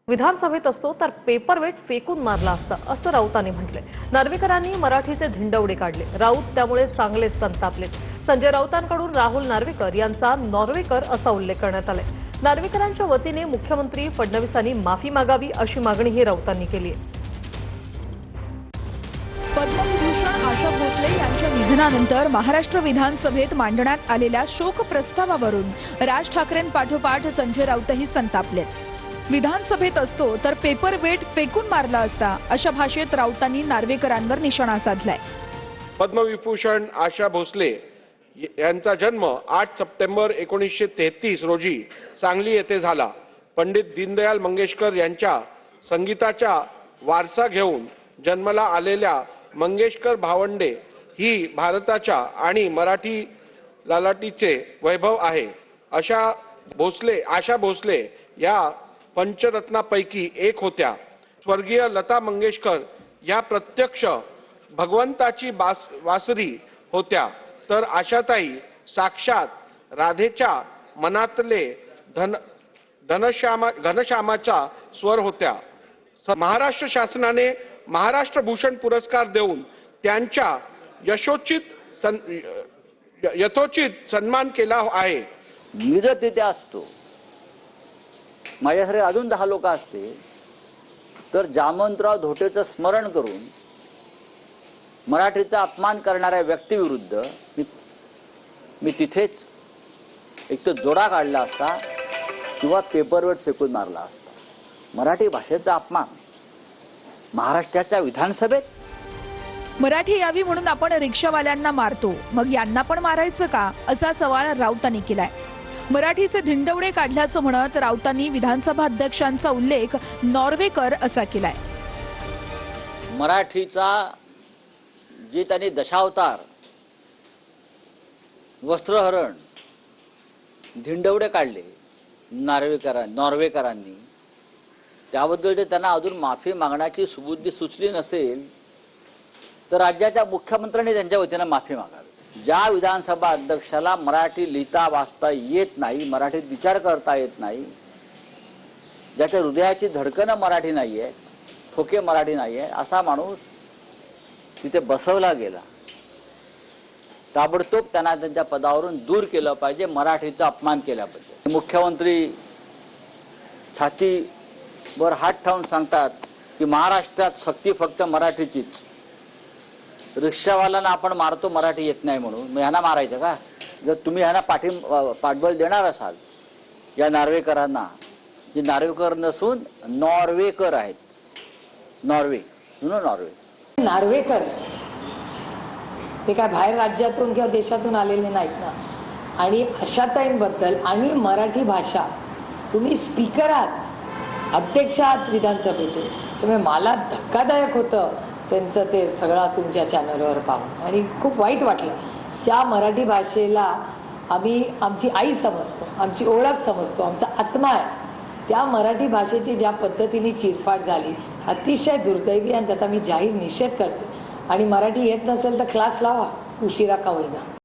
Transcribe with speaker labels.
Speaker 1: विधानसभेत असतो तर पेपरवेट फेकून मारला असता असं राऊतांनी म्हटले। नार्वेकरांनी मराठीचे धिंडवडे काढले। राऊत त्यामुळे चांगले संतापलेत। संजय राऊतांकडून राहुल नार्वेकर यांचा नॉर्वेकर असा उल्लेख करण्यात आलाय। नार्वेकरांच्या वतीने मुख्यमंत्री फडणवीसांनी माफी मागावी अशी मागणीही राऊतांनी केली आहे।
Speaker 2: पद्मविभूषण आशा भोसले यांच्या निधनानंतर महाराष्ट्र विधानसभेत मांडण्यात आलेल्या शोक प्रस्तावावरून राज ठाकरेंपाठोपाठ संजय राऊतही संतापलेत। विधानसभेत असतो तर पेपर वेट फेकून मारला असता अशा भाषेत राऊतांनी नार्वेकरांवर निशाणा साधलाय।
Speaker 3: पद्मविभूषण आशा भोसले यांचा जन्म 8 सप्टेंबर 1933 रोजी सांगली येथे झाला। पंडित दीनदयाल मंगेशकर यांच्या संगीताचा वारसा घेऊन जन्माला आलेल्या मंगेशकर भावंडे ही भारताच्या आणि मराठी लालाटीचे वैभव आहे। आशा भोसले या पंचरत्नापैकी एक होत्या। स्वर्गीय लता मंगेशकर या प्रत्यक्ष भगवंताची वासरी होत्या, तर आशाताई साक्षात राधेच्या मनातले घनश्यामाचा स्वर होत्या। महाराष्ट्र शासनाने महाराष्ट्र भूषण पुरस्कार देऊन त्यांचा यथोचित सन्मान केला आहे।
Speaker 4: मी जर तिथे असतो, माझ्यासारखे अजून 10 लोक असते, तर जामवंतराव धोटेचं स्मरण करून मराठीचा अपमान करणाऱ्या व्यक्तीविरुद्ध मी तिथेच एक तर जोडा काढला असता किंवा पेपरवर फेकून मारला असता। मराठी भाषेचा अपमान महाराष्ट्राच्या विधानसभेत।
Speaker 2: मराठी यावी म्हणून आपण रिक्षावाल्यांना मारतो, मग यांना पण मारायचं का असा सवाल राऊतांनी केलाय। मराठीचे धिंडवडे काढल्याचं म्हणत राऊतांनी विधानसभा अध्यक्षांचा उल्लेख नॉर्वेकर असा केलाय।
Speaker 4: मराठीचा जे त्यांनी दशावतार, वस्त्रहरण, धिंडवडे काढले नॉर्वेकरांनी, त्याबद्दल जर त्यांना अजून माफी मागण्याची सुबुद्धी सुचली नसेल तर राज्याच्या मुख्यमंत्र्यांनी त्यांच्या वतीने माफी मागावी। ज्या विधानसभा अध्यक्षाला मराठी लिहिता वाचता येत नाही, मराठीत विचार करता येत नाही, ज्याच्या हृदयाची धडकनं मराठी नाहीये, ठोके मराठी नाहीये, असा माणूस तिथे बसवला गेला, ताबडतोब त्यांना त्यांच्या पदावरून दूर केलं पाहिजे, मराठीचा अपमान केला पाहिजे। मुख्यमंत्री छातीवर हात ठेवून सांगतात की महाराष्ट्रात सक्ती फक्त मराठीचीच। रिक्षावाल्यांना आपण मारतो मराठी येत नाही म्हणून, मग ह्यांना मारायचं का? जर तुम्ही ह्यांना पाठबळ देणार असाल या नार्वेकरांना, जे नार्वेकर नसून नॉर्वेकर आहेत, नॉर्वे
Speaker 5: नार्वेकर ते काय बाहेर राज्यातून किंवा देशातून आलेले नाहीत ना। आणि आशाताईंबद्दल आणि मराठी भाषा, तुम्ही स्पीकर आहात, अध्यक्ष आहात विधानसभेचे, त्यामुळे मला धक्कादायक होतं त्यांचं ते सगळं तुमच्या चॅनलवर पाहून, आणि खूप वाईट वाटलं। ज्या मराठी भाषेला आम्ही आमची आई समजतो, आमची ओळख समजतो, आमचा आत्मा आहे, त्या मराठी भाषेची ज्या पद्धतीने चिरफाड झाली अतिशय दुर्दैवी, आणि त्याचा मी जाहीर निषेध करते। आणि मराठी येत नसेल तर क्लास लावा, उशिरा का होईना।